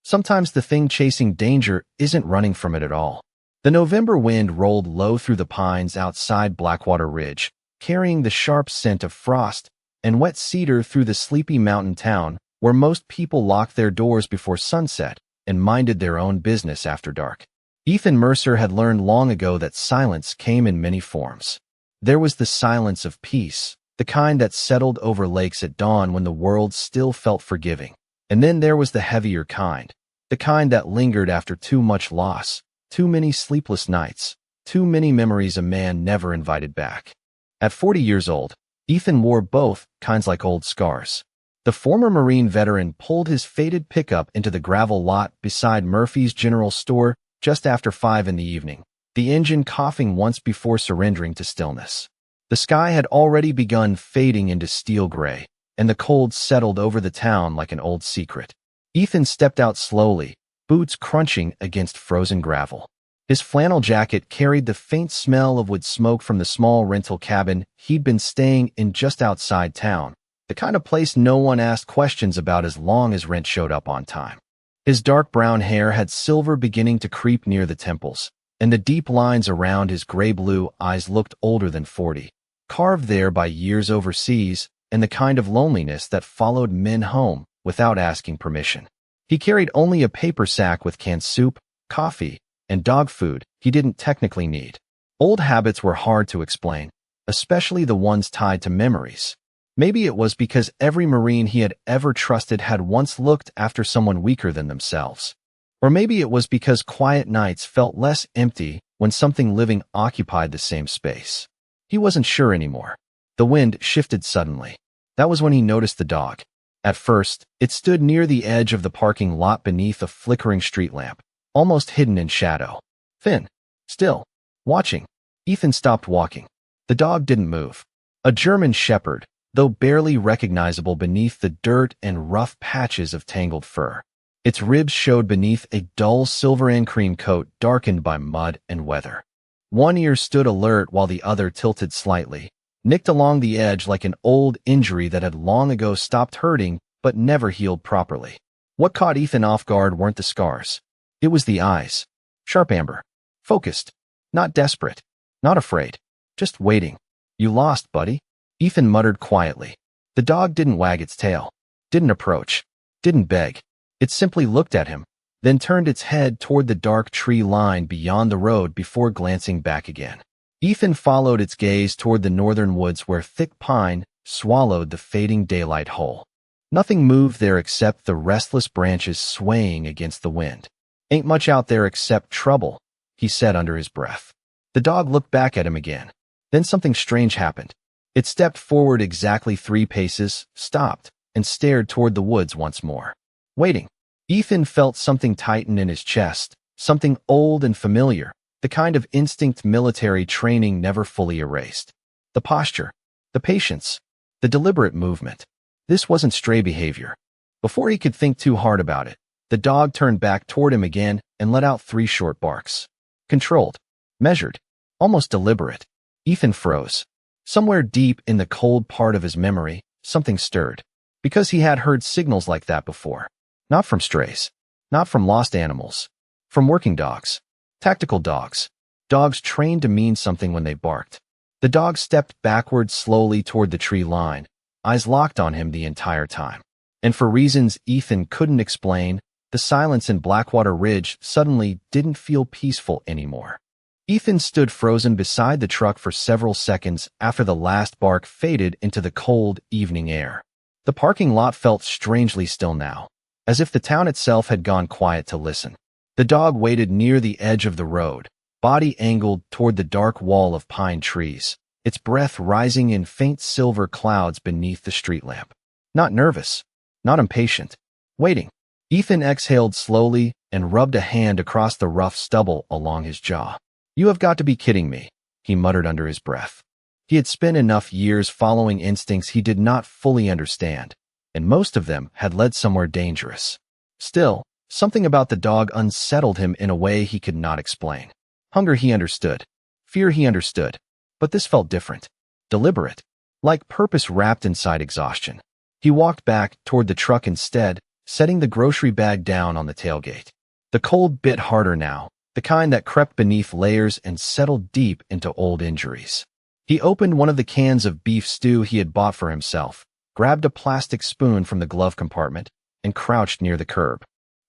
Sometimes the thing chasing danger isn't running from it at all. The November wind rolled low through the pines outside Blackwater Ridge, carrying the sharp scent of frost and wet cedar through the sleepy mountain town where most people locked their doors before sunset and minded their own business after dark. Ethan Mercer had learned long ago that silence came in many forms. There was the silence of peace, the kind that settled over lakes at dawn when the world still felt forgiving. And then there was the heavier kind, the kind that lingered after too much loss, too many sleepless nights, too many memories a man never invited back. At 40 years old, Ethan wore both kinds like old scars. The former Marine veteran pulled his faded pickup into the gravel lot beside Murphy's General Store just after 5 in the evening, the engine coughing once before surrendering to stillness. The sky had already begun fading into steel gray, and the cold settled over the town like an old secret. Ethan stepped out slowly, boots crunching against frozen gravel. His flannel jacket carried the faint smell of wood smoke from the small rental cabin he'd been staying in just outside town, the kind of place no one asked questions about as long as rent showed up on time. His dark brown hair had silver beginning to creep near the temples, and the deep lines around his gray-blue eyes looked older than 40, carved there by years overseas and the kind of loneliness that followed men home without asking permission. He carried only a paper sack with canned soup, coffee, and dog food he didn't technically need. Old habits were hard to explain, especially the ones tied to memories. Maybe it was because every Marine he had ever trusted had once looked after someone weaker than themselves. Or maybe it was because quiet nights felt less empty when something living occupied the same space. He wasn't sure anymore. The wind shifted suddenly. That was when he noticed the dog. At first, it stood near the edge of the parking lot beneath a flickering street lamp, almost hidden in shadow. Thin, still, watching. Ethan stopped walking. The dog didn't move. A German shepherd, though barely recognizable beneath the dirt and rough patches of tangled fur. Its ribs showed beneath a dull silver and cream coat darkened by mud and weather. One ear stood alert while the other tilted slightly, nicked along the edge like an old injury that had long ago stopped hurting but never healed properly. What caught Ethan off guard weren't the scars. It was the eyes. Sharp amber. Focused. Not desperate. Not afraid. Just waiting. "You lost, buddy," Ethan muttered quietly. The dog didn't wag its tail. Didn't approach. Didn't beg. It simply looked at him, then turned its head toward the dark tree line beyond the road before glancing back again. Ethan followed its gaze toward the northern woods where thick pine swallowed the fading daylight whole. Nothing moved there except the restless branches swaying against the wind. "Ain't much out there except trouble," he said under his breath. The dog looked back at him again. Then something strange happened. It stepped forward exactly 3 paces, stopped, and stared toward the woods once more. Waiting. Ethan felt something tighten in his chest, something old and familiar, the kind of instinct military training never fully erased. The posture, the patience, the deliberate movement. This wasn't stray behavior. Before he could think too hard about it, the dog turned back toward him again and let out 3 short barks. Controlled, measured, almost deliberate. Ethan froze. Somewhere deep in the cold part of his memory, something stirred. Because he had heard signals like that before. Not from strays. Not from lost animals. From working dogs. Tactical dogs. Dogs trained to mean something when they barked. The dog stepped backward slowly toward the tree line, eyes locked on him the entire time. And for reasons Ethan couldn't explain, the silence in Blackwater Ridge suddenly didn't feel peaceful anymore. Ethan stood frozen beside the truck for several seconds after the last bark faded into the cold evening air. The parking lot felt strangely still now, as if the town itself had gone quiet to listen. The dog waited near the edge of the road, body angled toward the dark wall of pine trees, its breath rising in faint silver clouds beneath the street lamp. Not nervous, not impatient, waiting. Ethan exhaled slowly and rubbed a hand across the rough stubble along his jaw. "You have got to be kidding me," he muttered under his breath. He had spent enough years following instincts he did not fully understand, and most of them had led somewhere dangerous. Still, something about the dog unsettled him in a way he could not explain. Hunger he understood. Fear he understood. But this felt different. Deliberate. Like purpose wrapped inside exhaustion. He walked back toward the truck instead, setting the grocery bag down on the tailgate. The cold bit harder now, the kind that crept beneath layers and settled deep into old injuries. He opened one of the cans of beef stew he had bought for himself, grabbed a plastic spoon from the glove compartment, and crouched near the curb.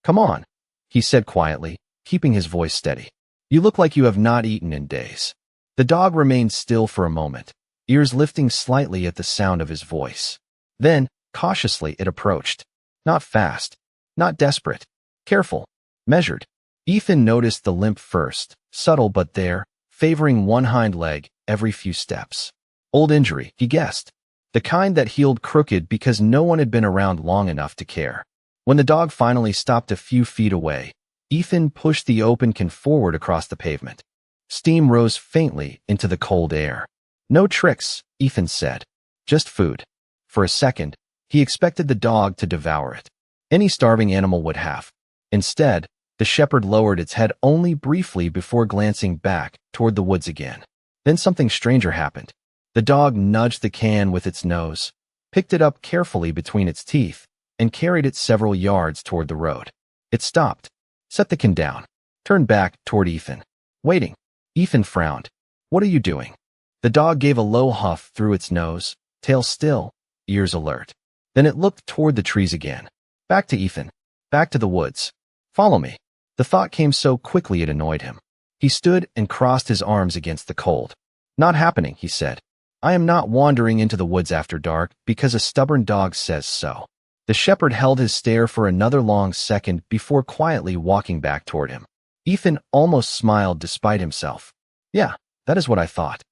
"Come on," he said quietly, keeping his voice steady. "You look like you have not eaten in days." The dog remained still for a moment, ears lifting slightly at the sound of his voice. Then, cautiously, it approached. Not fast, not desperate, careful, measured. Ethan noticed the limp first, subtle but there, favoring one hind leg every few steps. Old injury, he guessed. The kind that healed crooked because no one had been around long enough to care. When the dog finally stopped a few feet away, Ethan pushed the open can forward across the pavement. Steam rose faintly into the cold air. "No tricks," Ethan said. "Just food." For a second, he expected the dog to devour it. Any starving animal would have. Instead, the shepherd lowered its head only briefly before glancing back toward the woods again. Then something stranger happened. The dog nudged the can with its nose, picked it up carefully between its teeth, and carried it several yards toward the road. It stopped, set the can down, turned back toward Ethan. "Waiting." Ethan frowned. "What are you doing?" The dog gave a low huff through its nose, tail still, ears alert. Then it looked toward the trees again. Back to Ethan. Back to the woods. "Follow me." The thought came so quickly it annoyed him. He stood and crossed his arms against the cold. "Not happening," he said. "I am not wandering into the woods after dark because a stubborn dog says so." The shepherd held his stare for another long second before quietly walking back toward him. Ethan almost smiled despite himself. "Yeah, that is what I thought."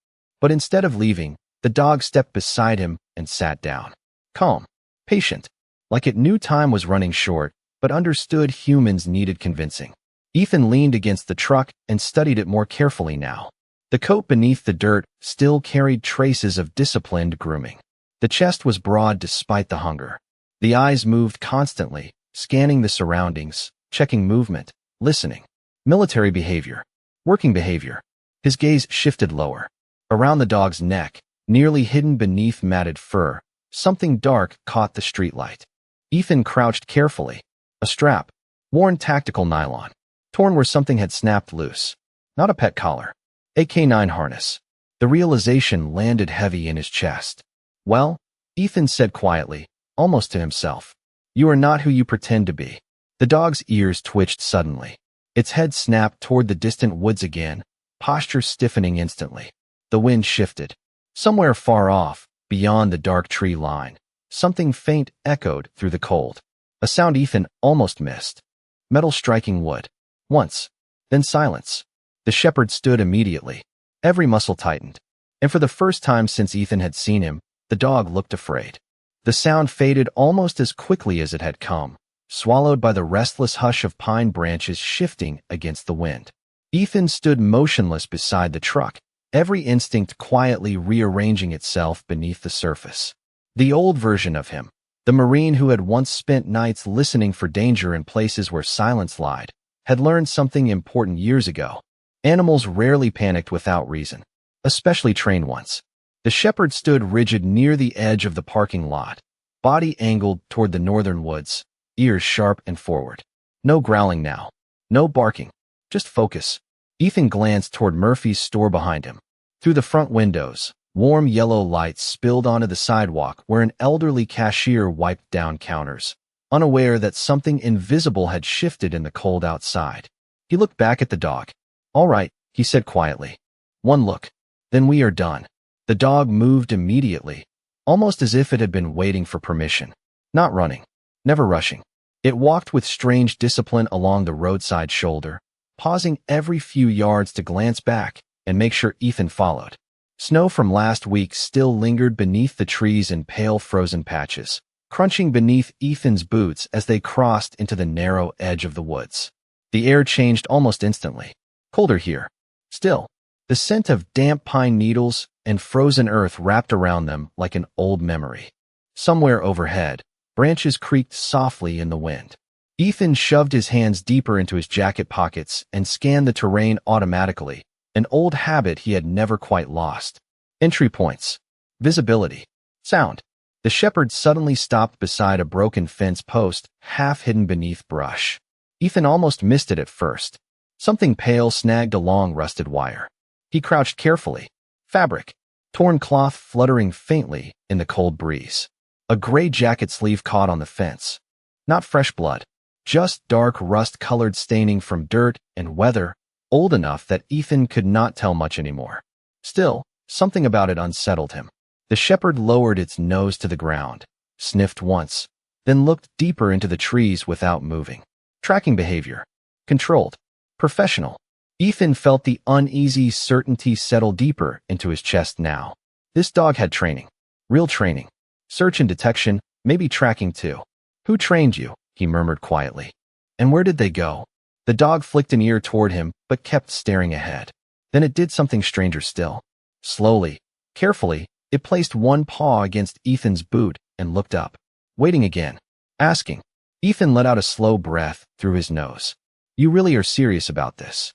But instead of leaving, the dog stepped beside him and sat down. Calm, patient, like it knew time was running short, but understood humans needed convincing. Ethan leaned against the truck and studied it more carefully now. The coat beneath the dirt still carried traces of disciplined grooming. The chest was broad despite the hunger. The eyes moved constantly, scanning the surroundings, checking movement, listening. Military behavior, working behavior. His gaze shifted lower. Around the dog's neck, nearly hidden beneath matted fur, something dark caught the streetlight. Ethan crouched carefully. A strap, worn tactical nylon, torn where something had snapped loose. Not a pet collar. A K9 harness. The realization landed heavy in his chest. "Well," Ethan said quietly, almost to himself, "you are not who you pretend to be." The dog's ears twitched suddenly. Its head snapped toward the distant woods again, posture stiffening instantly. The wind shifted. Somewhere far off, beyond the dark tree line, something faint echoed through the cold. A sound Ethan almost missed. Metal striking wood. Once. Then silence. The shepherd stood immediately. Every muscle tightened. And for the first time since Ethan had seen him, the dog looked afraid. The sound faded almost as quickly as it had come, swallowed by the restless hush of pine branches shifting against the wind. Ethan stood motionless beside the truck, every instinct quietly rearranging itself beneath the surface. The old version of him, the Marine who had once spent nights listening for danger in places where silence lied, had learned something important years ago. Animals rarely panicked without reason, especially trained ones. The shepherd stood rigid near the edge of the parking lot, body angled toward the northern woods, ears sharp and forward. No growling now. No barking. Just focus. Ethan glanced toward Murphy's store behind him. Through the front windows, warm yellow lights spilled onto the sidewalk where an elderly cashier wiped down counters, unaware that something invisible had shifted in the cold outside. He looked back at the dog. "All right," he said quietly. "One look. Then we are done." The dog moved immediately, almost as if it had been waiting for permission. Not running. Never rushing. It walked with strange discipline along the roadside shoulder, pausing every few yards to glance back and make sure Ethan followed. Snow from last week still lingered beneath the trees in pale frozen patches, crunching beneath Ethan's boots as they crossed into the narrow edge of the woods. The air changed almost instantly. Colder here. Still, the scent of damp pine needles and frozen earth wrapped around them like an old memory. Somewhere overhead, branches creaked softly in the wind. Ethan shoved his hands deeper into his jacket pockets and scanned the terrain automatically, an old habit he had never quite lost. Entry points. Visibility. Sound. The shepherd suddenly stopped beside a broken fence post, half hidden beneath brush. Ethan almost missed it at first. Something pale snagged a long rusted wire. He crouched carefully. Fabric. Torn cloth fluttering faintly in the cold breeze. A gray jacket sleeve caught on the fence. Not fresh blood. Just dark rust-colored staining from dirt and weather, old enough that Ethan could not tell much anymore. Still, something about it unsettled him. The shepherd lowered its nose to the ground, sniffed once, then looked deeper into the trees without moving. Tracking behavior. Controlled. Professional. Ethan felt the uneasy certainty settle deeper into his chest now. This dog had training. Real training. Search and detection, maybe tracking too. Who trained you? He murmured quietly. And where did they go? The dog flicked an ear toward him, but kept staring ahead. Then it did something stranger still. Slowly, carefully, it placed one paw against Ethan's boot and looked up. Waiting again. Asking. Ethan let out a slow breath through his nose. You really are serious about this?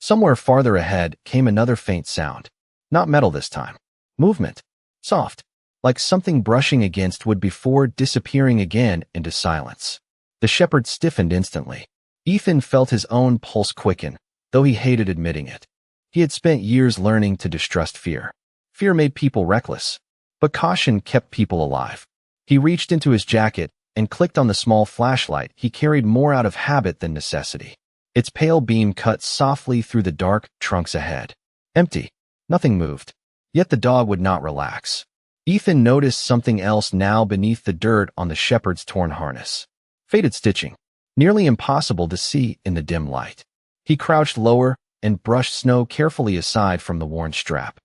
Somewhere farther ahead came another faint sound. Not metal this time. Movement. Soft. Like something brushing against wood before disappearing again into silence. The shepherd stiffened instantly. Ethan felt his own pulse quicken, though he hated admitting it. He had spent years learning to distrust fear. Fear made people reckless, but caution kept people alive. He reached into his jacket and clicked on the small flashlight he carried more out of habit than necessity. Its pale beam cut softly through the dark trunks ahead. Empty. Nothing moved. Yet the dog would not relax. Ethan noticed something else now beneath the dirt on the shepherd's torn harness. Faded stitching. Nearly impossible to see in the dim light. He crouched lower and brushed snow carefully aside from the worn strap.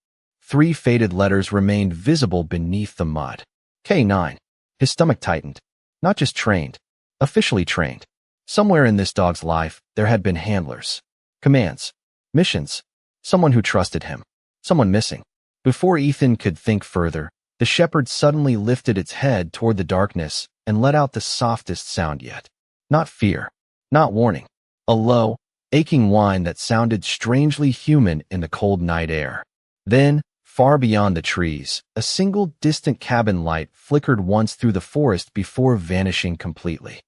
3 faded letters remained visible beneath the mud. K9. His stomach tightened. Not just trained. Officially trained. Somewhere in this dog's life, there had been handlers. Commands. Missions. Someone who trusted him. Someone missing. Before Ethan could think further, the shepherd suddenly lifted its head toward the darkness and let out the softest sound yet. Not fear. Not warning. A low, aching whine that sounded strangely human in the cold night air. Then, far beyond the trees, a single distant cabin light flickered once through the forest before vanishing completely.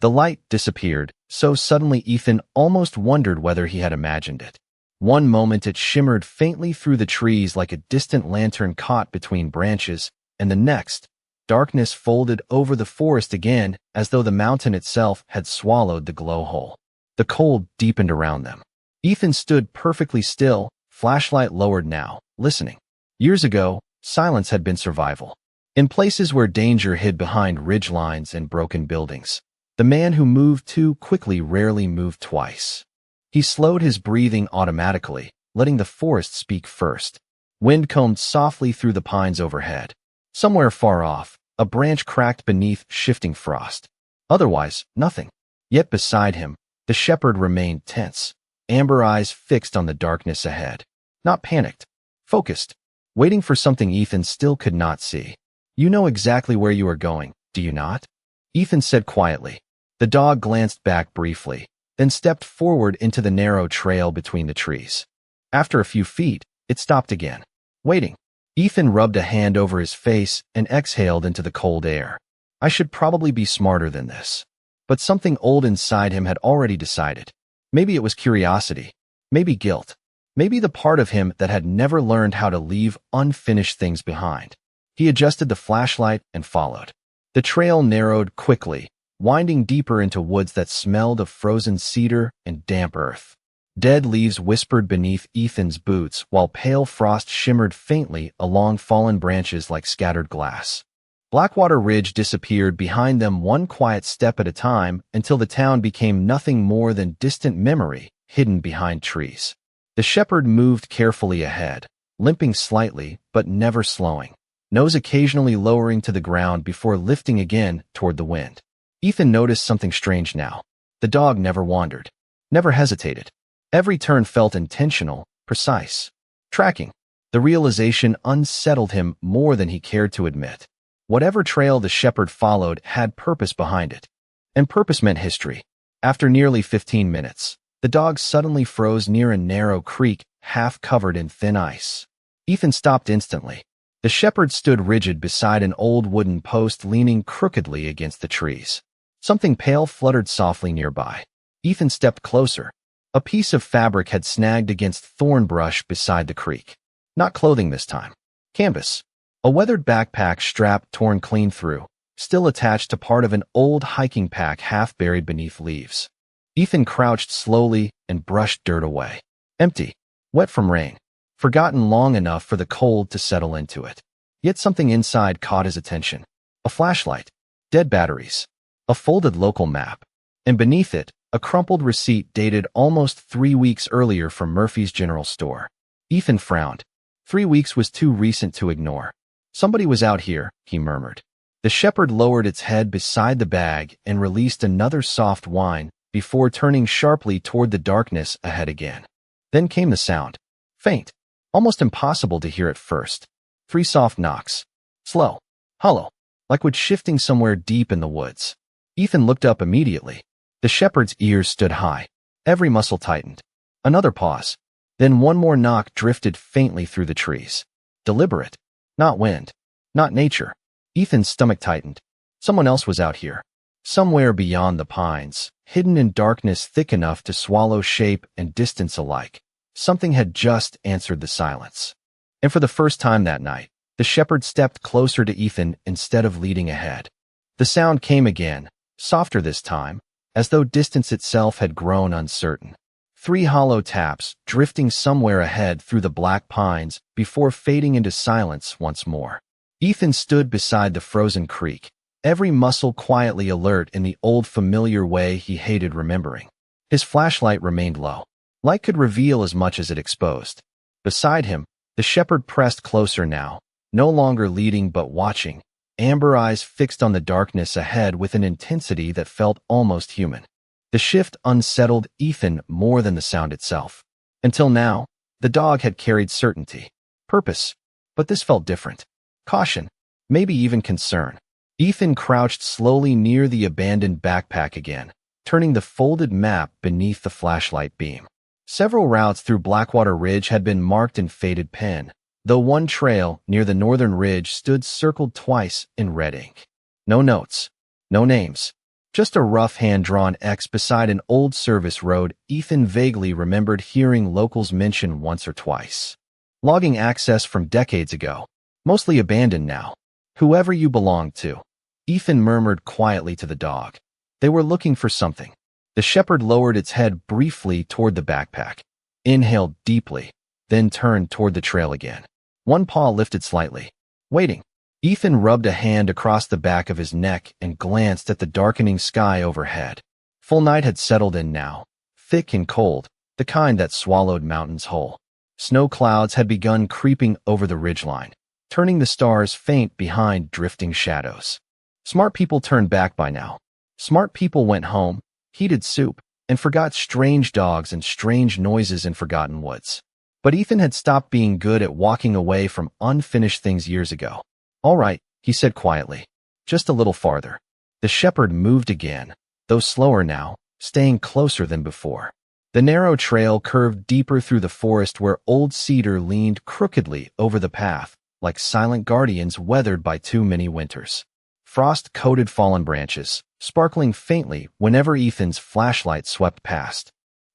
The light disappeared, so suddenly Ethan almost wondered whether he had imagined it. One moment it shimmered faintly through the trees like a distant lantern caught between branches, and the next, darkness folded over the forest again as though the mountain itself had swallowed the glow hole. The cold deepened around them. Ethan stood perfectly still, flashlight lowered now, listening. Years ago, silence had been survival. In places where danger hid behind ridgelines and broken buildings, the man who moved too quickly rarely moved twice. He slowed his breathing automatically, letting the forest speak first. Wind combed softly through the pines overhead. Somewhere far off, a branch cracked beneath shifting frost. Otherwise, nothing. Yet beside him, the shepherd remained tense, amber eyes fixed on the darkness ahead. Not panicked, focused, waiting for something Ethan still could not see. You know exactly where you are going, do you not? Ethan said quietly. The dog glanced back briefly, then stepped forward into the narrow trail between the trees. After a few feet, it stopped again, waiting. Ethan rubbed a hand over his face and exhaled into the cold air. I should probably be smarter than this. But something old inside him had already decided. Maybe it was curiosity, maybe guilt, maybe the part of him that had never learned how to leave unfinished things behind. He adjusted the flashlight and followed. The trail narrowed quickly, winding deeper into woods that smelled of frozen cedar and damp earth. Dead leaves whispered beneath Ethan's boots while pale frost shimmered faintly along fallen branches like scattered glass. Blackwater Ridge disappeared behind them one quiet step at a time until the town became nothing more than distant memory hidden behind trees. The shepherd moved carefully ahead, limping slightly but never slowing, nose occasionally lowering to the ground before lifting again toward the wind. Ethan noticed something strange now. The dog never wandered, never hesitated. Every turn felt intentional, precise. Tracking. The realization unsettled him more than he cared to admit. Whatever trail the shepherd followed had purpose behind it. And purpose meant history. After nearly 15 minutes, the dog suddenly froze near a narrow creek half covered in thin ice. Ethan stopped instantly. The shepherd stood rigid beside an old wooden post leaning crookedly against the trees. Something pale fluttered softly nearby. Ethan stepped closer. A piece of fabric had snagged against thorn brush beside the creek. Not clothing this time. Canvas. A weathered backpack strap torn clean through, still attached to part of an old hiking pack half buried beneath leaves. Ethan crouched slowly and brushed dirt away. Empty. Wet from rain. Forgotten long enough for the cold to settle into it. Yet something inside caught his attention. A flashlight. Dead batteries. A folded local map. And beneath it, a crumpled receipt dated almost 3 weeks earlier from Murphy's General Store. Ethan frowned. 3 weeks was too recent to ignore. Somebody was out here, he murmured. The shepherd lowered its head beside the bag and released another soft whine before turning sharply toward the darkness ahead again. Then came the sound. Faint. Almost impossible to hear at first. 3 soft knocks. Slow. Hollow. Like wood shifting somewhere deep in the woods. Ethan looked up immediately. The shepherd's ears stood high. Every muscle tightened. Another pause. Then one more knock drifted faintly through the trees. Deliberate. Not wind. Not nature. Ethan's stomach tightened. Someone else was out here. Somewhere beyond the pines, hidden in darkness thick enough to swallow shape and distance alike. Something had just answered the silence. And for the first time that night, the shepherd stepped closer to Ethan instead of leading ahead. The sound came again, softer this time, as though distance itself had grown uncertain. 3 hollow taps, drifting somewhere ahead through the black pines before fading into silence once more. Ethan stood beside the frozen creek, every muscle quietly alert in the old familiar way he hated remembering. His flashlight remained low. Light could reveal as much as it exposed. Beside him, the shepherd pressed closer now, no longer leading but watching, amber eyes fixed on the darkness ahead with an intensity that felt almost human. The shift unsettled Ethan more than the sound itself. Until now, the dog had carried certainty, purpose, but this felt different. Caution, maybe even concern. Ethan crouched slowly near the abandoned backpack again, turning the folded map beneath the flashlight beam. Several routes through Blackwater Ridge had been marked in faded pen, though one trail near the northern ridge stood circled twice in red ink. No notes, no names, just a rough hand-drawn X beside an old service road Ethan vaguely remembered hearing locals mention once or twice. Logging access from decades ago, mostly abandoned now. Whoever you belonged to. Ethan murmured quietly to the dog. They were looking for something. The shepherd lowered its head briefly toward the backpack, inhaled deeply, then turned toward the trail again. One paw lifted slightly. Waiting. Ethan rubbed a hand across the back of his neck and glanced at the darkening sky overhead. Full night had settled in now, thick and cold, the kind that swallowed mountains whole. Snow clouds had begun creeping over the ridgeline, turning the stars faint behind drifting shadows. Smart people turned back by now. Smart people went home, heated soup, and forgot strange dogs and strange noises in forgotten woods. But Ethan had stopped being good at walking away from unfinished things years ago. All right, he said quietly. Just a little farther. The shepherd moved again, though slower now, staying closer than before. The narrow trail curved deeper through the forest where old cedar leaned crookedly over the path, like silent guardians weathered by too many winters. Frost-coated fallen branches, sparkling faintly whenever Ethan's flashlight swept past.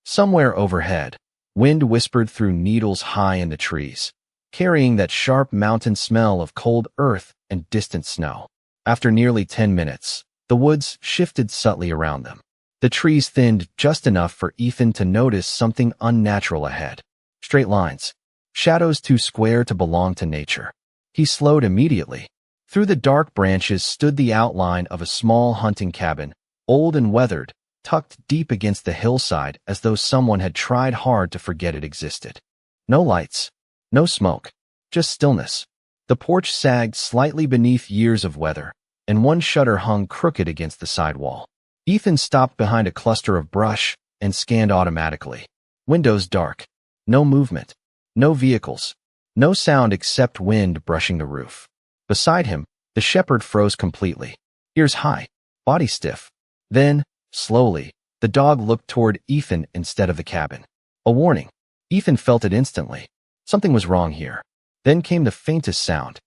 Somewhere overhead, wind whispered through needles high in the trees, carrying that sharp mountain smell of cold earth and distant snow. After nearly 10 minutes, the woods shifted subtly around them. The trees thinned just enough for Ethan to notice something unnatural ahead. Straight lines. Shadows too square to belong to nature. He slowed immediately. Through the dark branches stood the outline of a small hunting cabin, old and weathered, tucked deep against the hillside as though someone had tried hard to forget it existed. No lights. No smoke. Just stillness. The porch sagged slightly beneath years of weather, and one shutter hung crooked against the side wall. Ethan stopped behind a cluster of brush and scanned automatically. Windows dark. No movement. No vehicles. No sound except wind brushing the roof. Beside him, the shepherd froze completely. Ears high. Body stiff. Then, slowly, the dog looked toward Ethan instead of the cabin. A warning. Ethan felt it instantly. Something was wrong here. Then came the faintest sound.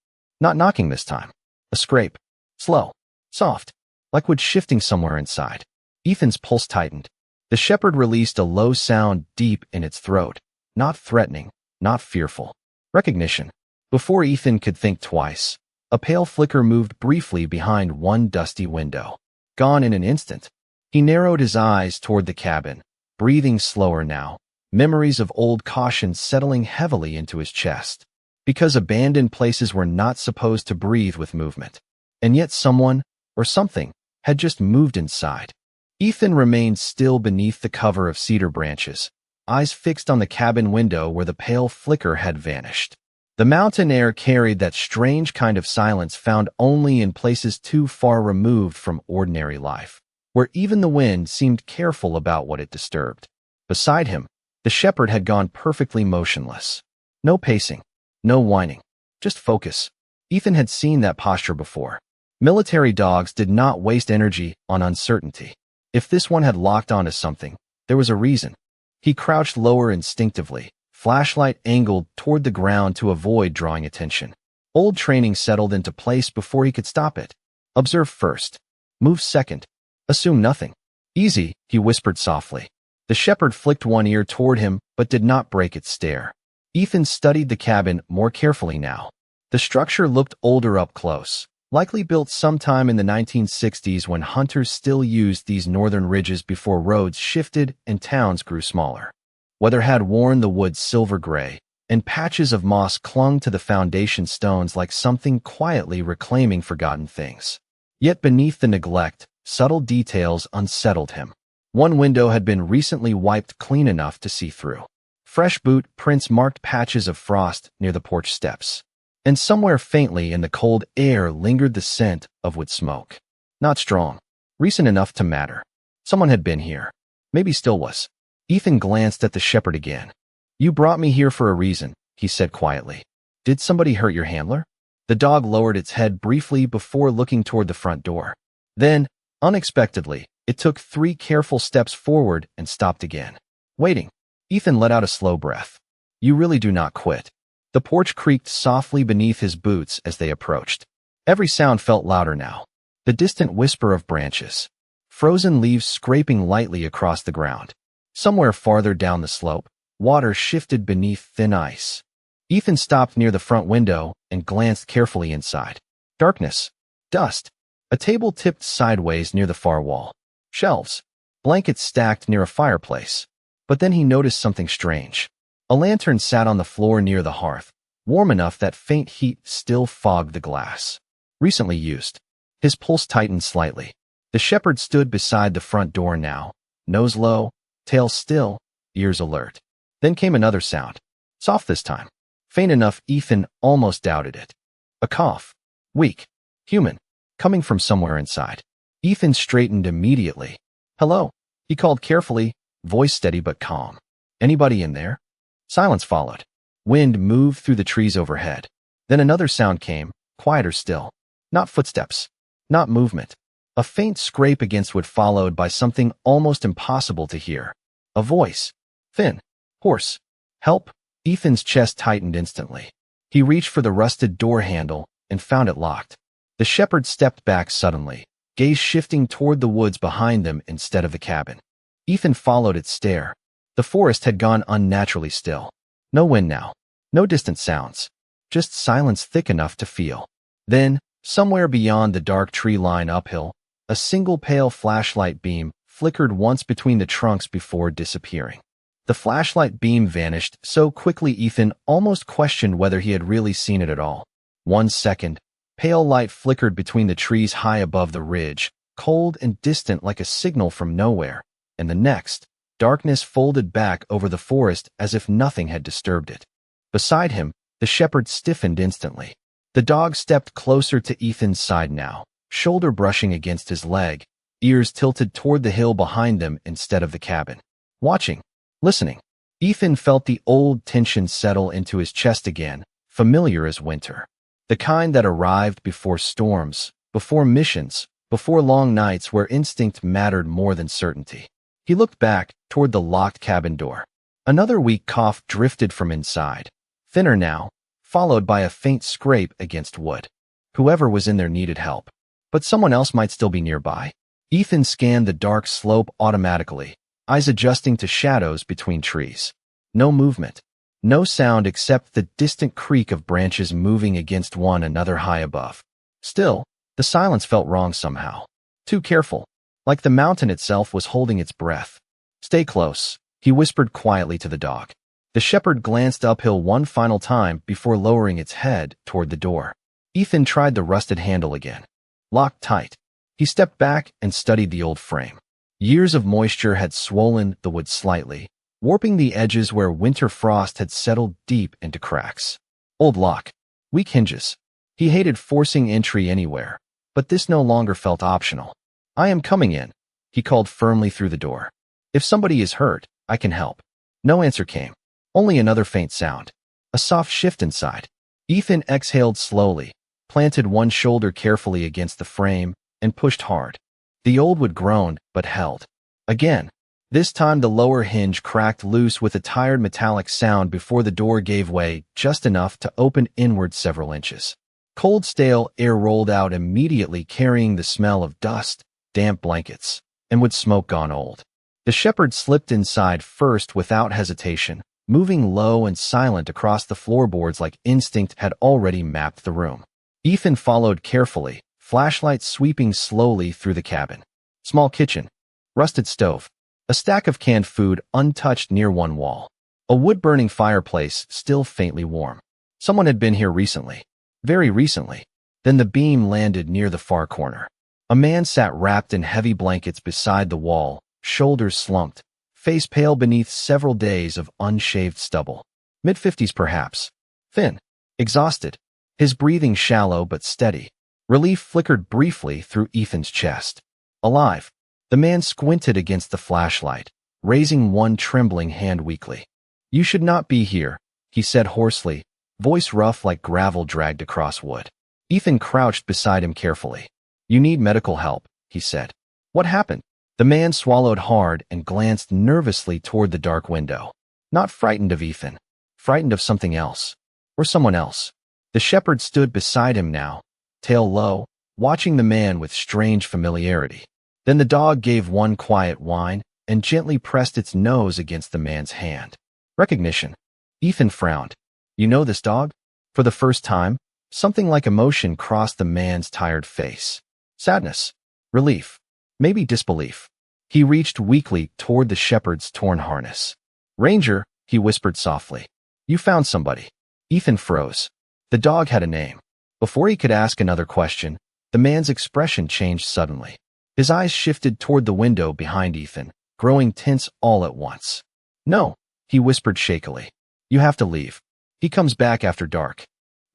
Not knocking this time. A scrape. Slow. Soft. Like wood shifting somewhere inside. Ethan's pulse tightened. The shepherd released a low sound deep in its throat. Not threatening. Not fearful. Recognition. Before Ethan could think twice, a pale flicker moved briefly behind one dusty window. Gone in an instant. He narrowed his eyes toward the cabin, breathing slower now, memories of old caution settling heavily into his chest. Because abandoned places were not supposed to breathe with movement. And yet someone, or something, had just moved inside. Ethan remained still beneath the cover of cedar branches, eyes fixed on the cabin window where the pale flicker had vanished. The mountain air carried that strange kind of silence found only in places too far removed from ordinary life, where even the wind seemed careful about what it disturbed. Beside him, the shepherd had gone perfectly motionless. No pacing, no whining, just focus. Ethan had seen that posture before. Military dogs did not waste energy on uncertainty. If this one had locked onto something, there was a reason. He crouched lower instinctively, flashlight angled toward the ground to avoid drawing attention. Old training settled into place before he could stop it. Observe first. Move second. Assume nothing. Easy, he whispered softly. The shepherd flicked one ear toward him, but did not break its stare. Ethan studied the cabin more carefully now. The structure looked older up close, likely built sometime in the 1960s when hunters still used these northern ridges before roads shifted and towns grew smaller. Weather had worn the wood silver gray, and patches of moss clung to the foundation stones like something quietly reclaiming forgotten things. Yet beneath the neglect, subtle details unsettled him. One window had been recently wiped clean enough to see through. Fresh boot prints marked patches of frost near the porch steps. And somewhere faintly in the cold air lingered the scent of wood smoke. Not strong. Recent enough to matter. Someone had been here. Maybe still was. Ethan glanced at the shepherd again. You brought me here for a reason, he said quietly. Did somebody hurt your handler? The dog lowered its head briefly before looking toward the front door. Then, unexpectedly, it took 3 careful steps forward and stopped again. Waiting. Ethan let out a slow breath. You really do not quit. The porch creaked softly beneath his boots as they approached. Every sound felt louder now. The distant whisper of branches. Frozen leaves scraping lightly across the ground. Somewhere farther down the slope, water shifted beneath thin ice. Ethan stopped near the front window and glanced carefully inside. Darkness. Dust. A table tipped sideways near the far wall. Shelves. Blankets stacked near a fireplace. But then he noticed something strange. A lantern sat on the floor near the hearth, warm enough that faint heat still fogged the glass. Recently used. His pulse tightened slightly. The shepherd stood beside the front door now, nose low, tail still, ears alert. Then came another sound. Soft this time. Faint enough Ethan almost doubted it. A cough. Weak. Human. Coming from somewhere inside. Ethan straightened immediately. Hello, he called carefully, voice steady but calm. Anybody in there? Silence followed. Wind moved through the trees overhead. Then another sound came, quieter still. Not footsteps. Not movement. A faint scrape against wood followed by something almost impossible to hear. A voice. Thin. Hoarse. Help. Ethan's chest tightened instantly. He reached for the rusted door handle and found it locked. The shepherd stepped back suddenly, gaze shifting toward the woods behind them instead of the cabin. Ethan followed its stare. The forest had gone unnaturally still. No wind now. No distant sounds. Just silence thick enough to feel. Then, somewhere beyond the dark tree line uphill, a single pale flashlight beam flickered once between the trunks before disappearing. The flashlight beam vanished so quickly Ethan almost questioned whether he had really seen it at all. 1 second, pale light flickered between the trees high above the ridge, cold and distant like a signal from nowhere, and the next, darkness folded back over the forest as if nothing had disturbed it. Beside him, the shepherd stiffened instantly. The dog stepped closer to Ethan's side now, shoulder brushing against his leg, ears tilted toward the hill behind them instead of the cabin. Watching, listening. Ethan felt the old tension settle into his chest again, familiar as winter. The kind that arrived before storms, before missions, before long nights where instinct mattered more than certainty. He looked back toward the locked cabin door. Another weak cough drifted from inside, thinner now, followed by a faint scrape against wood. Whoever was in there needed help. But someone else might still be nearby. Ethan scanned the dark slope automatically, eyes adjusting to shadows between trees. No movement. No sound except the distant creak of branches moving against one another high above. Still, the silence felt wrong somehow. Too careful. Like the mountain itself was holding its breath. Stay close, he whispered quietly to the dog. The shepherd glanced uphill one final time before lowering its head toward the door. Ethan tried the rusted handle again. Locked tight. He stepped back and studied the old frame. Years of moisture had swollen the wood slightly, warping the edges where winter frost had settled deep into cracks. Old lock. Weak hinges. He hated forcing entry anywhere, but this no longer felt optional. I am coming in, he called firmly through the door. If somebody is hurt, I can help. No answer came. Only another faint sound. A soft shift inside. Ethan exhaled slowly, planted one shoulder carefully against the frame, and pushed hard. The old wood groaned, but held. Again. This time the lower hinge cracked loose with a tired metallic sound before the door gave way just enough to open inward several inches. Cold, stale air rolled out immediately, carrying the smell of dust, damp blankets, and wood smoke gone old. The shepherd slipped inside first without hesitation, moving low and silent across the floorboards like instinct had already mapped the room. Ethan followed carefully, flashlight sweeping slowly through the cabin. Small kitchen. Rusted stove. A stack of canned food untouched near one wall. A wood-burning fireplace still faintly warm. Someone had been here recently. Very recently. Then the beam landed near the far corner. A man sat wrapped in heavy blankets beside the wall, shoulders slumped, face pale beneath several days of unshaved stubble. Mid-50s perhaps. Thin. Exhausted. His breathing shallow but steady. Relief flickered briefly through Ethan's chest. Alive. The man squinted against the flashlight, raising one trembling hand weakly. You should not be here, he said hoarsely, voice rough like gravel dragged across wood. Ethan crouched beside him carefully. You need medical help, he said. What happened? The man swallowed hard and glanced nervously toward the dark window. Not frightened of Ethan. Frightened of something else. Or someone else. The shepherd stood beside him now, tail low, watching the man with strange familiarity. Then the dog gave one quiet whine and gently pressed its nose against the man's hand. Recognition. Ethan frowned. You know this dog? For the first time, something like emotion crossed the man's tired face. Sadness. Relief. Maybe disbelief. He reached weakly toward the shepherd's torn harness. Ranger, he whispered softly. You found somebody. Ethan froze. The dog had a name. Before he could ask another question, the man's expression changed suddenly. His eyes shifted toward the window behind Ethan, growing tense all at once. No, he whispered shakily. You have to leave. He comes back after dark.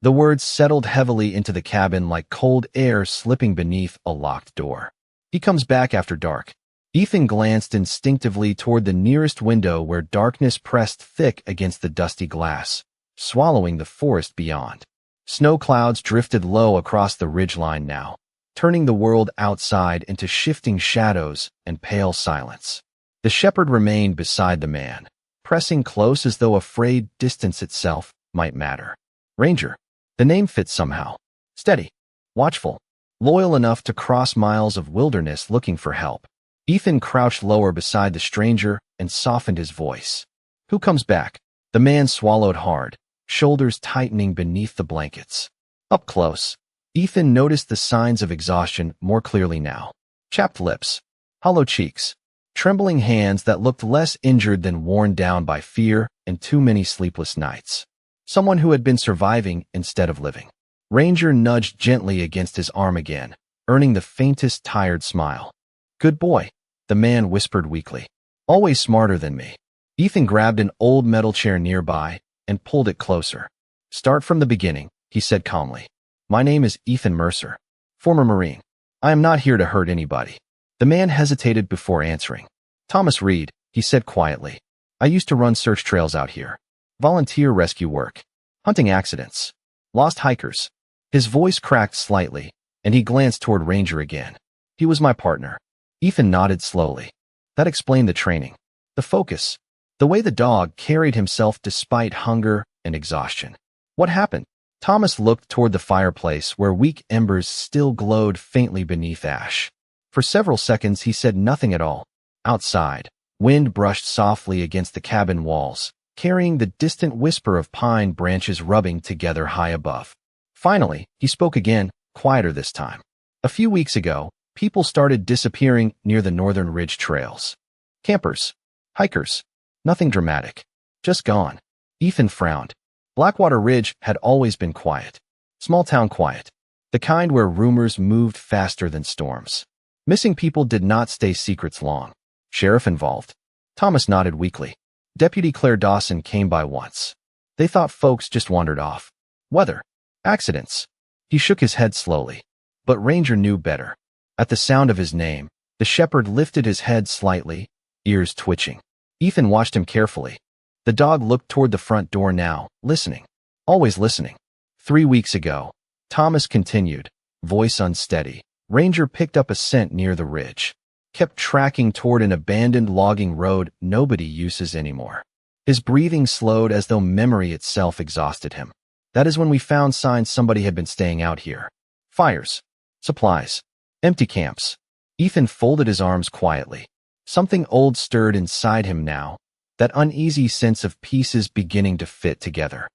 The words settled heavily into the cabin like cold air slipping beneath a locked door. He comes back after dark. Ethan glanced instinctively toward the nearest window where darkness pressed thick against the dusty glass, swallowing the forest beyond. Snow clouds drifted low across the ridgeline now, turning the world outside into shifting shadows and pale silence. The shepherd remained beside the man, pressing close as though afraid distance itself might matter. Ranger. The name fits somehow. Steady. Watchful. Loyal enough to cross miles of wilderness looking for help. Ethan crouched lower beside the stranger and softened his voice. Who comes back? The man swallowed hard, shoulders tightening beneath the blankets. Up close, Ethan noticed the signs of exhaustion more clearly now. Chapped lips, hollow cheeks, trembling hands that looked less injured than worn down by fear and too many sleepless nights. Someone who had been surviving instead of living. Ranger nudged gently against his arm again, earning the faintest tired smile. Good boy, the man whispered weakly. Always smarter than me. Ethan grabbed an old metal chair nearby and pulled it closer. Start from the beginning, he said calmly. My name is Ethan Mercer, former Marine. I am not here to hurt anybody. The man hesitated before answering. Thomas Reed, he said quietly. I used to run search trails out here. Volunteer rescue work. Hunting accidents. Lost hikers. His voice cracked slightly, and he glanced toward Ranger again. He was my partner. Ethan nodded slowly. That explained the training. The focus. The way the dog carried himself despite hunger and exhaustion. What happened? Thomas looked toward the fireplace where weak embers still glowed faintly beneath ash. For several seconds he said nothing at all. Outside, wind brushed softly against the cabin walls, carrying the distant whisper of pine branches rubbing together high above. Finally, he spoke again, quieter this time. A few weeks ago, people started disappearing near the northern ridge trails. Campers, hikers, nothing dramatic. Just gone. Ethan frowned. Blackwater Ridge had always been quiet. Small town quiet. The kind where rumors moved faster than storms. Missing people did not stay secrets long. Sheriff involved. Thomas nodded weakly. Deputy Claire Dawson came by once. They thought folks just wandered off. Weather. Accidents. He shook his head slowly. But Ranger knew better. At the sound of his name, the shepherd lifted his head slightly, ears twitching. Ethan watched him carefully. The dog looked toward the front door now, listening. Always listening. 3 weeks ago, Thomas continued, voice unsteady. Ranger picked up a scent near the ridge. Kept tracking toward an abandoned logging road nobody uses anymore. His breathing slowed as though memory itself exhausted him. That is when we found signs somebody had been staying out here. Fires. Supplies. Empty camps. Ethan folded his arms quietly. Something old stirred inside him now, that uneasy sense of pieces beginning to fit together.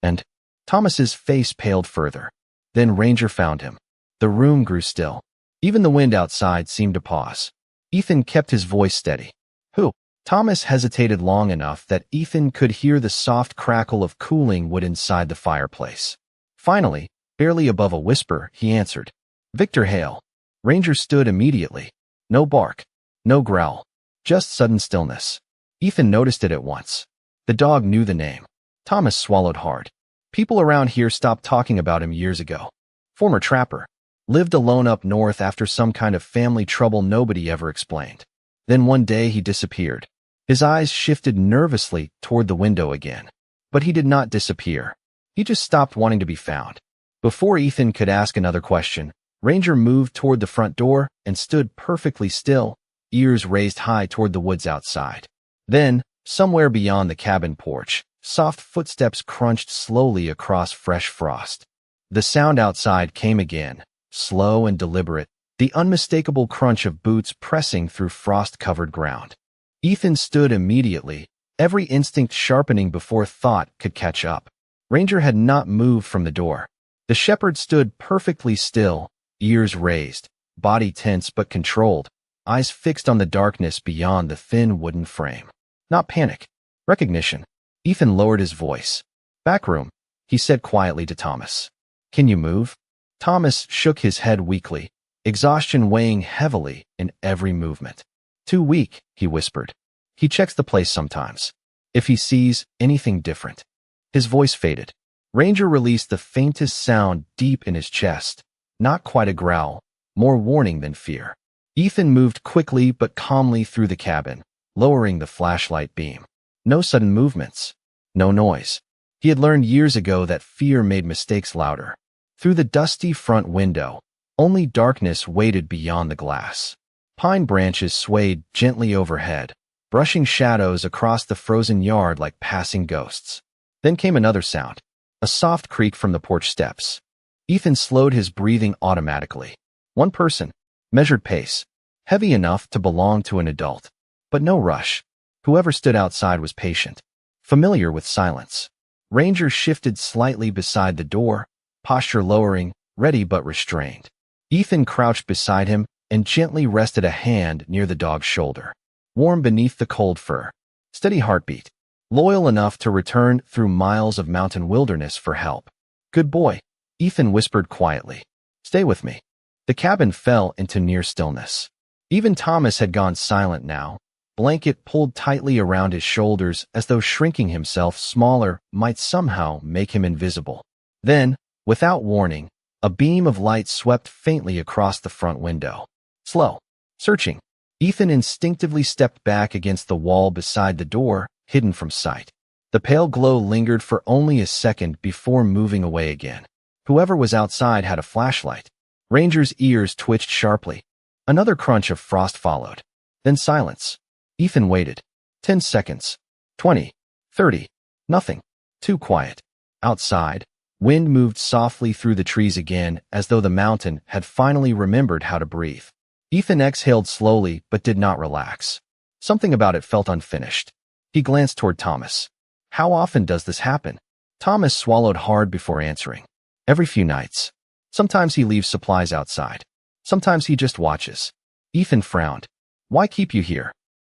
And Thomas's face paled further. Then Ranger found him. The room grew still. Even the wind outside seemed to pause. Ethan kept his voice steady. Who? Thomas hesitated long enough that Ethan could hear the soft crackle of cooling wood inside the fireplace. Finally, barely above a whisper, he answered. Victor Hale. Ranger stood immediately. No bark. No growl. Just sudden stillness. Ethan noticed it at once. The dog knew the name. Thomas swallowed hard. People around here stopped talking about him years ago. Former trapper. Lived alone up north after some kind of family trouble nobody ever explained. Then one day he disappeared. His eyes shifted nervously toward the window again. But he did not disappear. He just stopped wanting to be found. Before Ethan could ask another question, Ranger moved toward the front door and stood perfectly still, ears raised high toward the woods outside. Then, somewhere beyond the cabin porch, soft footsteps crunched slowly across fresh frost. The sound outside came again, slow and deliberate, the unmistakable crunch of boots pressing through frost-covered ground. Ethan stood immediately, every instinct sharpening before thought could catch up. Ranger had not moved from the door. The shepherd stood perfectly still, ears raised, body tense but controlled, eyes fixed on the darkness beyond the thin wooden frame. Not panic. Recognition. Ethan lowered his voice. Back room, he said quietly to Thomas. Can you move? Thomas shook his head weakly, exhaustion weighing heavily in every movement. Too weak, he whispered. He checks the place sometimes. If he sees anything different. His voice faded. Ranger released the faintest sound deep in his chest. Not quite a growl, more warning than fear. Ethan moved quickly but calmly through the cabin, lowering the flashlight beam. No sudden movements. No noise. He had learned years ago that fear made mistakes louder. Through the dusty front window, only darkness waited beyond the glass. Pine branches swayed gently overhead, brushing shadows across the frozen yard like passing ghosts. Then came another sound, a soft creak from the porch steps. Ethan slowed his breathing automatically. One person, measured pace, heavy enough to belong to an adult. But no rush. Whoever stood outside was patient, familiar with silence. Ranger shifted slightly beside the door, posture lowering, ready but restrained. Ethan crouched beside him and gently rested a hand near the dog's shoulder. Warm beneath the cold fur. Steady heartbeat. Loyal enough to return through miles of mountain wilderness for help. Good boy, Ethan whispered quietly. Stay with me. The cabin fell into near stillness. Even Thomas had gone silent now, blanket pulled tightly around his shoulders as though shrinking himself smaller might somehow make him invisible. Then, without warning, a beam of light swept faintly across the front window. Slow. Searching. Ethan instinctively stepped back against the wall beside the door, hidden from sight. The pale glow lingered for only a second before moving away again. Whoever was outside had a flashlight. Ranger's ears twitched sharply. Another crunch of frost followed. Then silence. Ethan waited. 10 seconds. 20. 30. Nothing. Too quiet. Outside, Wind moved softly through the trees again, as though the mountain had finally remembered how to breathe. Ethan exhaled slowly but did not relax. Something about it felt unfinished. He glanced toward Thomas. How often does this happen? Thomas swallowed hard before answering. Every few nights. Sometimes he leaves supplies outside. Sometimes he just watches. Ethan frowned. Why keep you here?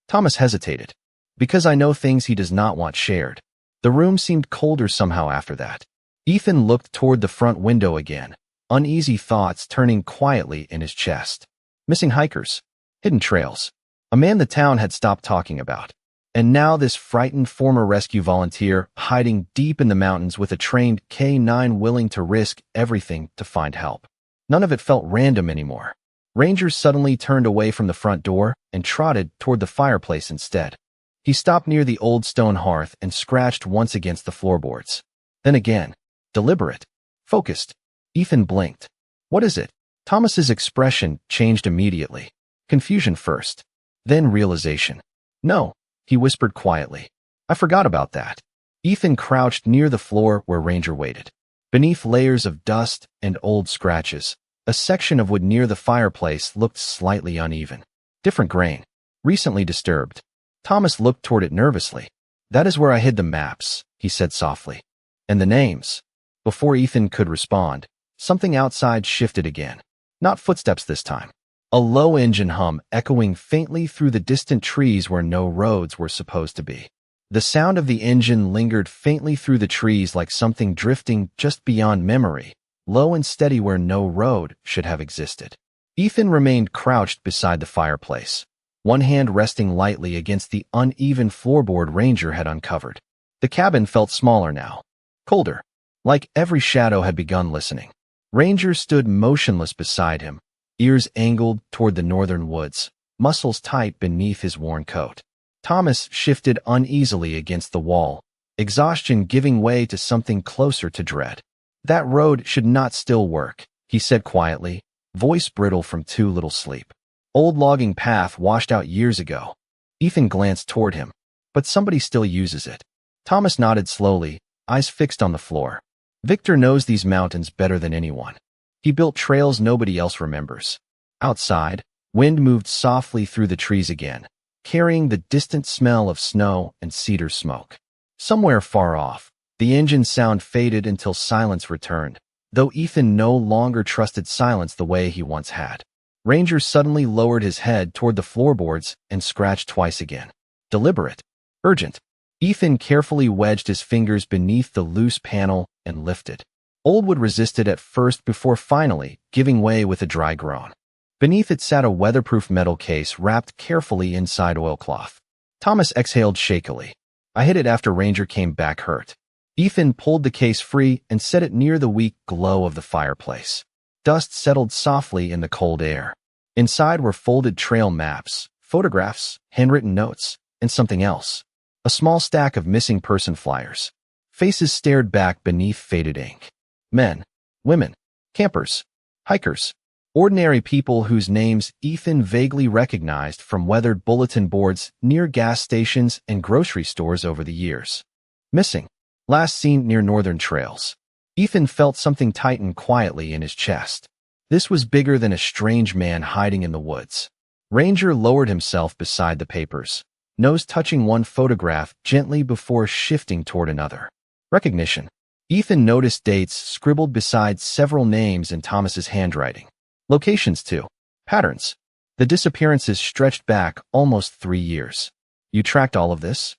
Thomas hesitated. Because I know things he does not want shared. The room seemed colder somehow after that. Ethan looked toward the front window again, uneasy thoughts turning quietly in his chest. Missing hikers. Hidden trails. A man the town had stopped talking about. And now this frightened former rescue volunteer hiding deep in the mountains with a trained K-9 willing to risk everything to find help. None of it felt random anymore. Ranger suddenly turned away from the front door and trotted toward the fireplace instead. He stopped near the old stone hearth and scratched once against the floorboards. Then again. Deliberate. Focused. Ethan blinked. What is it? Thomas's expression changed immediately. Confusion first. Then realization. No. He whispered quietly. I forgot about that. Ethan crouched near the floor where Ranger waited. Beneath layers of dust and old scratches, a section of wood near the fireplace looked slightly uneven. Different grain. Recently disturbed. Thomas looked toward it nervously. That is where I hid the maps, he said softly. And the names. Before Ethan could respond, something outside shifted again. Not footsteps this time. A low engine hum echoing faintly through the distant trees where no roads were supposed to be. The sound of the engine lingered faintly through the trees like something drifting just beyond memory, low and steady where no road should have existed. Ethan remained crouched beside the fireplace, one hand resting lightly against the uneven floorboard Ranger had uncovered. The cabin felt smaller now, colder, like every shadow had begun listening. Ranger stood motionless beside him, ears angled toward the northern woods, muscles tight beneath his worn coat. Thomas shifted uneasily against the wall, exhaustion giving way to something closer to dread. That road should not still work, he said quietly, voice brittle from too little sleep. Old logging path washed out years ago. Ethan glanced toward him. But somebody still uses it. Thomas nodded slowly, eyes fixed on the floor. Victor knows these mountains better than anyone. He built trails nobody else remembers. Outside, wind moved softly through the trees again, carrying the distant smell of snow and cedar smoke. Somewhere far off, the engine sound faded until silence returned, though Ethan no longer trusted silence the way he once had. Ranger suddenly lowered his head toward the floorboards and scratched twice again. Deliberate. Urgent. Ethan carefully wedged his fingers beneath the loose panel and lifted. Oldwood resisted at first before finally giving way with a dry groan. Beneath it sat a weatherproof metal case wrapped carefully inside oilcloth. Thomas exhaled shakily. I hid it after Ranger came back hurt. Ethan pulled the case free and set it near the weak glow of the fireplace. Dust settled softly in the cold air. Inside were folded trail maps, photographs, handwritten notes, and something else. A small stack of missing person flyers. Faces stared back beneath faded ink. Men, women, campers, hikers, ordinary people whose names Ethan vaguely recognized from weathered bulletin boards near gas stations and grocery stores over the years. Missing. Last seen near northern trails. Ethan felt something tighten quietly in his chest. This was bigger than a strange man hiding in the woods. Ranger lowered himself beside the papers, nose touching one photograph gently before shifting toward another. Recognition. Ethan noticed dates scribbled beside several names in Thomas's handwriting. Locations too. Patterns. The disappearances stretched back almost 3 years. You tracked all of this?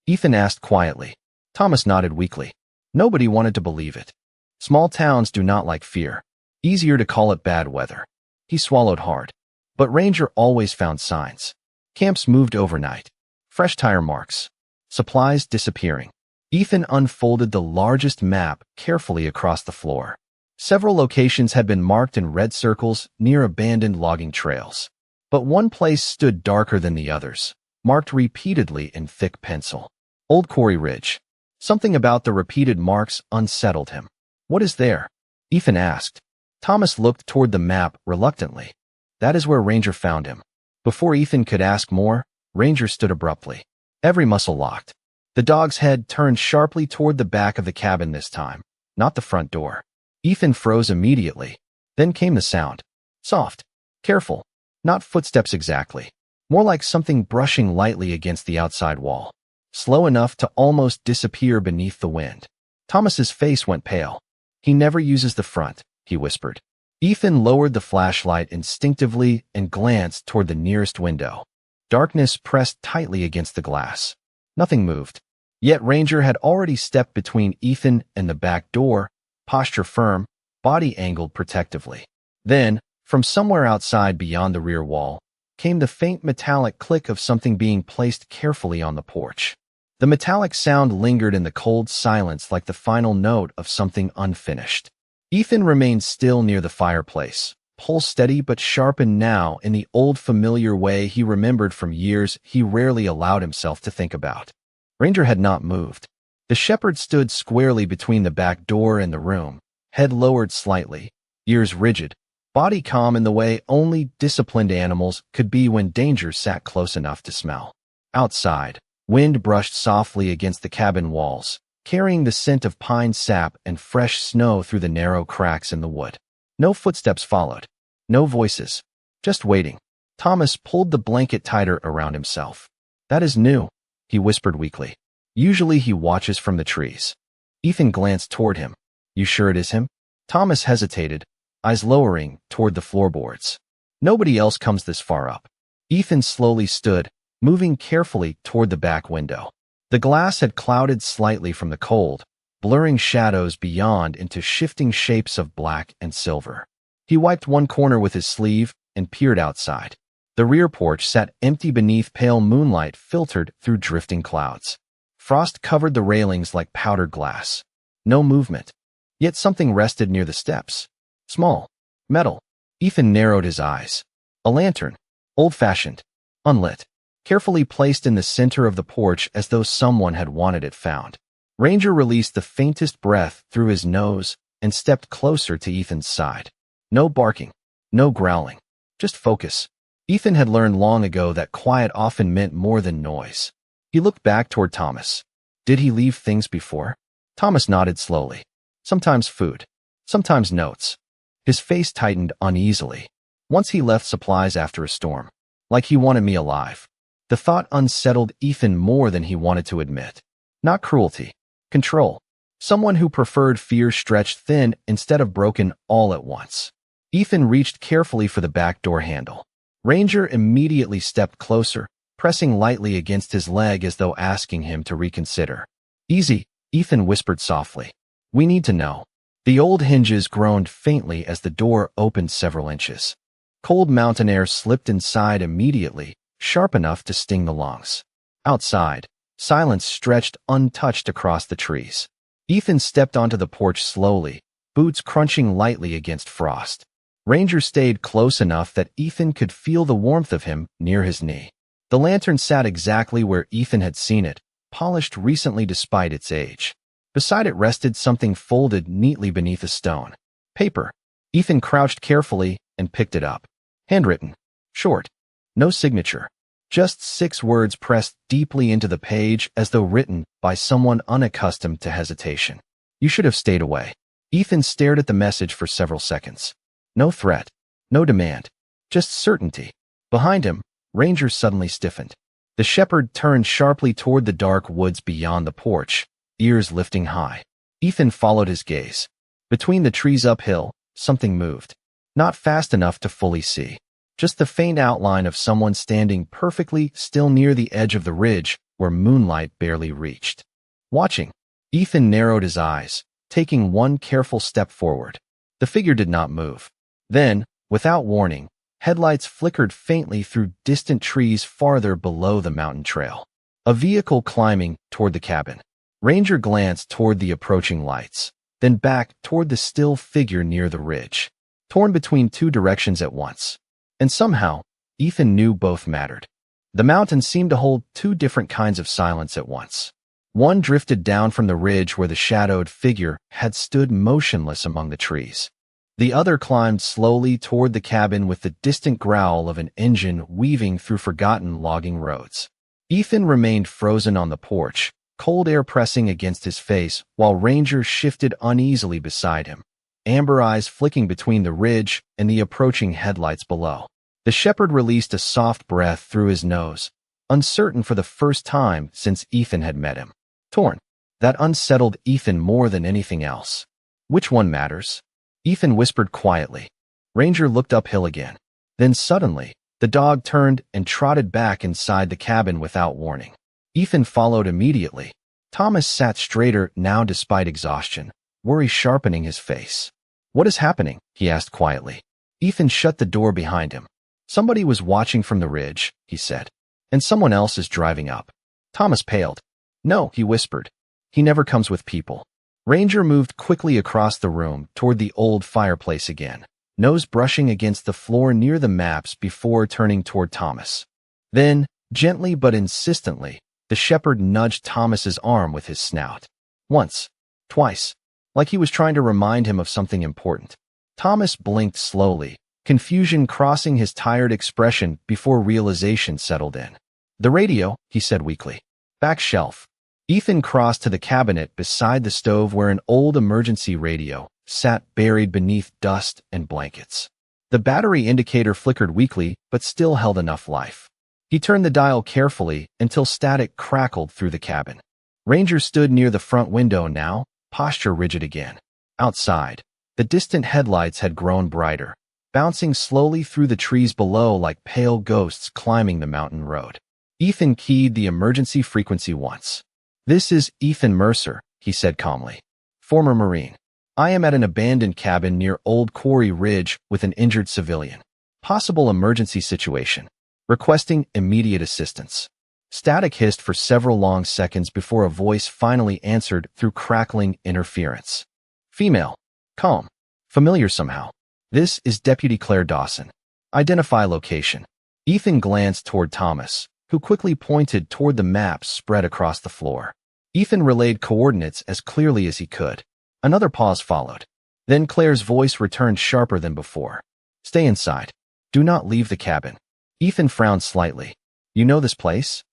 Ethan asked quietly. Thomas nodded weakly. Nobody wanted to believe it. Small towns do not like fear. Easier to call it bad weather. He swallowed hard. But Ranger always found signs. Camps moved overnight. Fresh tire marks. Supplies disappearing. Ethan unfolded the largest map carefully across the floor. Several locations had been marked in red circles near abandoned logging trails. But one place stood darker than the others, marked repeatedly in thick pencil. Old Quarry Ridge. Something about the repeated marks unsettled him. What is there? Ethan asked. Thomas looked toward the map reluctantly. That is where Ranger found him. Before Ethan could ask more, Ranger stood abruptly. Every muscle locked. The dog's head turned sharply toward the back of the cabin this time, not the front door. Ethan froze immediately. Then came the sound. Soft, careful, not footsteps exactly. More like something brushing lightly against the outside wall. Slow enough to almost disappear beneath the wind. Thomas's face went pale. He never uses the front, he whispered. Ethan lowered the flashlight instinctively and glanced toward the nearest window. Darkness pressed tightly against the glass. Nothing moved. Yet Ranger had already stepped between Ethan and the back door, posture firm, body angled protectively. Then, from somewhere outside beyond the rear wall, came the faint metallic click of something being placed carefully on the porch. The metallic sound lingered in the cold silence like the final note of something unfinished. Ethan remained still near the fireplace, pulse steady but sharpened now in the old familiar way he remembered from years he rarely allowed himself to think about. Ranger had not moved. The shepherd stood squarely between the back door and the room, head lowered slightly, ears rigid, body calm in the way only disciplined animals could be when danger sat close enough to smell. Outside, wind brushed softly against the cabin walls, carrying the scent of pine sap and fresh snow through the narrow cracks in the wood. No footsteps followed. No voices. Just waiting. Thomas pulled the blanket tighter around himself. That is new, he whispered weakly. Usually he watches from the trees. Ethan glanced toward him. You sure it is him? Thomas hesitated, eyes lowering toward the floorboards. Nobody else comes this far up. Ethan slowly stood, moving carefully toward the back window. The glass had clouded slightly from the cold, blurring shadows beyond into shifting shapes of black and silver. He wiped one corner with his sleeve and peered outside. The rear porch sat empty beneath pale moonlight filtered through drifting clouds. Frost covered the railings like powdered glass. No movement. Yet something rested near the steps. Small. Metal. Ethan narrowed his eyes. A lantern. Old-fashioned. Unlit. Carefully placed in the center of the porch as though someone had wanted it found. Ranger released the faintest breath through his nose and stepped closer to Ethan's side. No barking. No growling. Just focus. Ethan had learned long ago that quiet often meant more than noise. He looked back toward Thomas. Did he leave things before? Thomas nodded slowly. Sometimes food. Sometimes notes. His face tightened uneasily. Once he left supplies after a storm. Like he wanted me alive. The thought unsettled Ethan more than he wanted to admit. Not cruelty. Control. Someone who preferred fear stretched thin instead of broken all at once. Ethan reached carefully for the back door handle. Ranger immediately stepped closer, pressing lightly against his leg as though asking him to reconsider. Easy, Ethan whispered softly. We need to know. The old hinges groaned faintly as the door opened several inches. Cold mountain air slipped inside immediately, sharp enough to sting the lungs. Outside, silence stretched untouched across the trees. Ethan stepped onto the porch slowly, boots crunching lightly against frost. Ranger stayed close enough that Ethan could feel the warmth of him near his knee. The lantern sat exactly where Ethan had seen it, polished recently despite its age. Beside it rested something folded neatly beneath a stone. Paper. Ethan crouched carefully and picked it up. Handwritten. Short. No signature. Just 6 words pressed deeply into the page as though written by someone unaccustomed to hesitation. You should have stayed away. Ethan stared at the message for several seconds. No threat. No demand. Just certainty. Behind him, Ranger suddenly stiffened. The shepherd turned sharply toward the dark woods beyond the porch, ears lifting high. Ethan followed his gaze. Between the trees uphill, something moved. Not fast enough to fully see. Just the faint outline of someone standing perfectly still near the edge of the ridge where moonlight barely reached. Watching, Ethan narrowed his eyes, taking one careful step forward. The figure did not move. Then, without warning, headlights flickered faintly through distant trees farther below the mountain trail. A vehicle climbing toward the cabin. Ranger glanced toward the approaching lights, then back toward the still figure near the ridge. Torn between 2 directions at once. And somehow, Ethan knew both mattered. The mountain seemed to hold 2 different kinds of silence at once. One drifted down from the ridge where the shadowed figure had stood motionless among the trees. The other climbed slowly toward the cabin with the distant growl of an engine weaving through forgotten logging roads. Ethan remained frozen on the porch, cold air pressing against his face while Ranger shifted uneasily beside him, amber eyes flicking between the ridge and the approaching headlights below. The shepherd released a soft breath through his nose, uncertain for the first time since Ethan had met him. Torn. That unsettled Ethan more than anything else. Which one matters? Ethan whispered quietly. Ranger looked uphill again. Then suddenly, the dog turned and trotted back inside the cabin without warning. Ethan followed immediately. Thomas sat straighter now despite exhaustion, worry sharpening his face. What is happening? He asked quietly. Ethan shut the door behind him. Somebody was watching from the ridge, he said. And someone else is driving up. Thomas paled. No, he whispered. He never comes with people. Ranger moved quickly across the room toward the old fireplace again, nose brushing against the floor near the maps before turning toward Thomas. Then, gently but insistently, the shepherd nudged Thomas's arm with his snout. Once, twice, like he was trying to remind him of something important. Thomas blinked slowly, confusion crossing his tired expression before realization settled in. The radio, he said weakly. Back shelf. Ethan crossed to the cabinet beside the stove where an old emergency radio sat buried beneath dust and blankets. The battery indicator flickered weakly but still held enough life. He turned the dial carefully until static crackled through the cabin. Ranger stood near the front window now, posture rigid again. Outside, the distant headlights had grown brighter, bouncing slowly through the trees below like pale ghosts climbing the mountain road. Ethan keyed the emergency frequency once. This is Ethan Mercer, he said calmly. Former Marine. I am at an abandoned cabin near Old Quarry Ridge with an injured civilian. Possible emergency situation. Requesting immediate assistance. Static hissed for several long seconds before a voice finally answered through crackling interference. Female. Calm. Familiar somehow. This is Deputy Claire Dawson. Identify location. Ethan glanced toward Thomas, who quickly pointed toward the maps spread across the floor. Ethan relayed coordinates as clearly as he could. Another pause followed. Then Claire's voice returned sharper than before. Stay inside. Do not leave the cabin. Ethan frowned slightly. You know this place?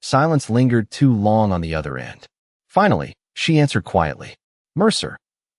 Silence lingered too long on the other end. Finally, she answered quietly. Mercer.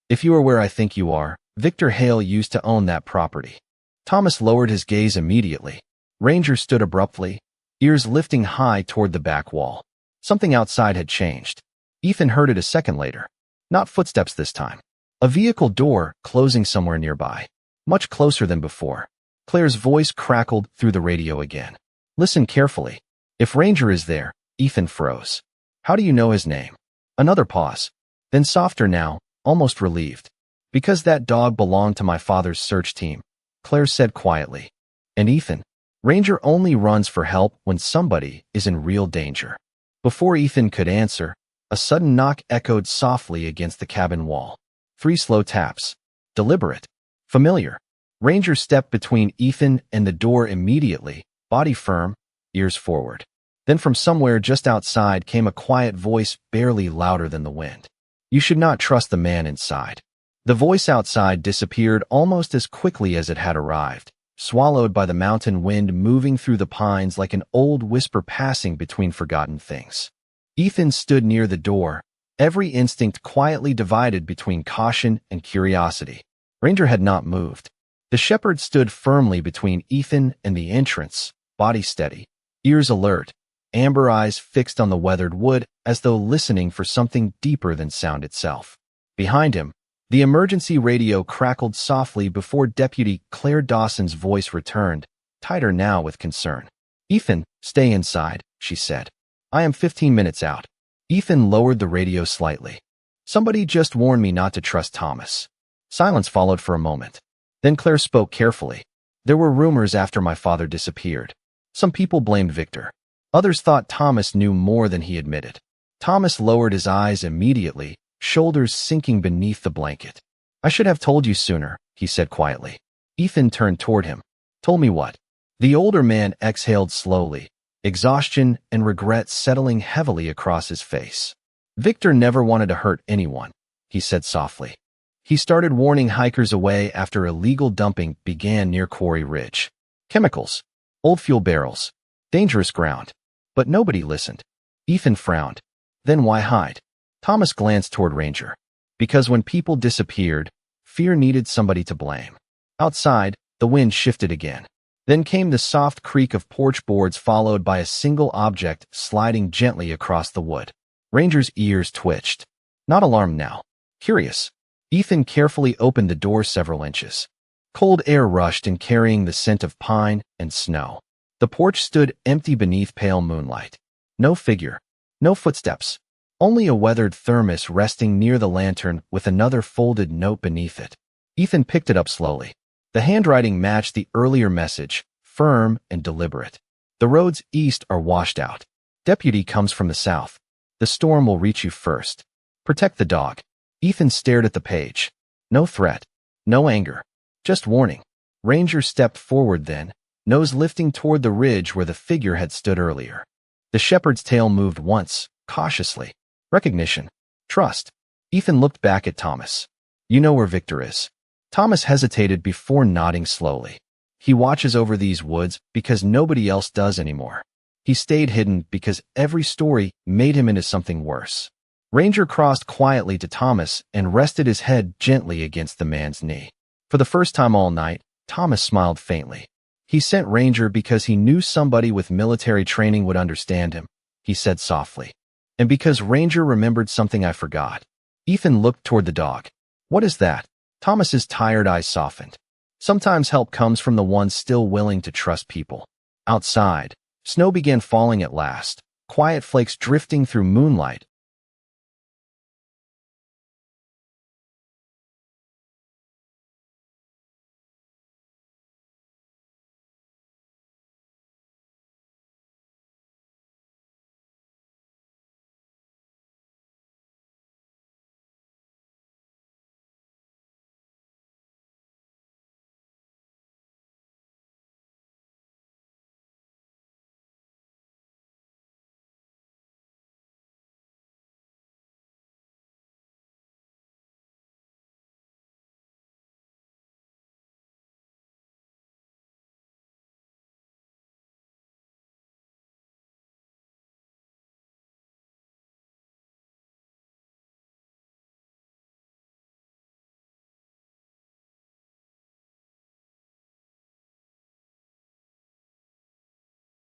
If you are where I think you are, Victor Hale used to own that property. Thomas lowered his gaze immediately. Ranger stood abruptly, ears lifting high toward the back wall. Something outside had changed. Ethan heard it a second later. Not footsteps this time. A vehicle door closing somewhere nearby. Much closer than before. Claire's voice crackled through the radio again. Listen carefully. If Ranger is there, Ethan froze. How do you know his name? Another pause. Then softer now, almost relieved. Because that dog belonged to my father's search team, Claire said quietly. And Ethan? Ranger only runs for help when somebody is in real danger. Before Ethan could answer, a sudden knock echoed softly against the cabin wall. 3 slow taps. Deliberate. Familiar. Ranger stepped between Ethan and the door immediately, body firm, ears forward. Then from somewhere just outside came a quiet voice barely louder than the wind. You should not trust the man inside. The voice outside disappeared almost as quickly as it had arrived, swallowed by the mountain wind moving through the pines like an old whisper passing between forgotten things. Ethan stood near the door, every instinct quietly divided between caution and curiosity. Ranger had not moved. The shepherd stood firmly between Ethan and the entrance, body steady, ears alert, amber eyes fixed on the weathered wood as though listening for something deeper than sound itself. Behind him, the emergency radio crackled softly before Deputy Claire Dawson's voice returned, tighter now with concern. Ethan, stay inside, she said. I am 15 minutes out. Ethan lowered the radio slightly. Somebody just warned me not to trust Thomas. Silence followed for a moment. Then Claire spoke carefully. There were rumors after my father disappeared. Some people blamed Victor. Others thought Thomas knew more than he admitted. Thomas lowered his eyes immediately, shoulders sinking beneath the blanket. I should have told you sooner, he said quietly. Ethan turned toward him. Told me what? The older man exhaled slowly, exhaustion and regret settling heavily across his face. Victor never wanted to hurt anyone, he said softly. He started warning hikers away after illegal dumping began near Quarry Ridge. Chemicals, old fuel barrels, dangerous ground. But nobody listened. Ethan frowned. Then why hide? Thomas glanced toward Ranger. Because when people disappeared, fear needed somebody to blame. Outside, the wind shifted again. Then came the soft creak of porch boards followed by a single object sliding gently across the wood. Ranger's ears twitched. Not alarmed now. Curious. Ethan carefully opened the door several inches. Cold air rushed in carrying the scent of pine and snow. The porch stood empty beneath pale moonlight. No figure. No footsteps. Only a weathered thermos resting near the lantern with another folded note beneath it. Ethan picked it up slowly. The handwriting matched the earlier message, firm and deliberate. The roads east are washed out. Deputy comes from the south. The storm will reach you first. Protect the dog. Ethan stared at the page. No threat. No anger. Just warning. Ranger stepped forward then, nose lifting toward the ridge where the figure had stood earlier. The shepherd's tail moved once, cautiously. Recognition. Trust. Ethan looked back at Thomas. You know where Victor is. Thomas hesitated before nodding slowly. He watches over these woods because nobody else does anymore. He stayed hidden because every story made him into something worse. Ranger crossed quietly to Thomas and rested his head gently against the man's knee. For the first time all night, Thomas smiled faintly. He sent Ranger because he knew somebody with military training would understand him, he said softly. And because Ranger remembered something I forgot. Ethan looked toward the dog. What is that? Thomas's tired eyes softened. Sometimes help comes from the ones still willing to trust people. Outside, snow began falling at last, quiet flakes drifting through moonlight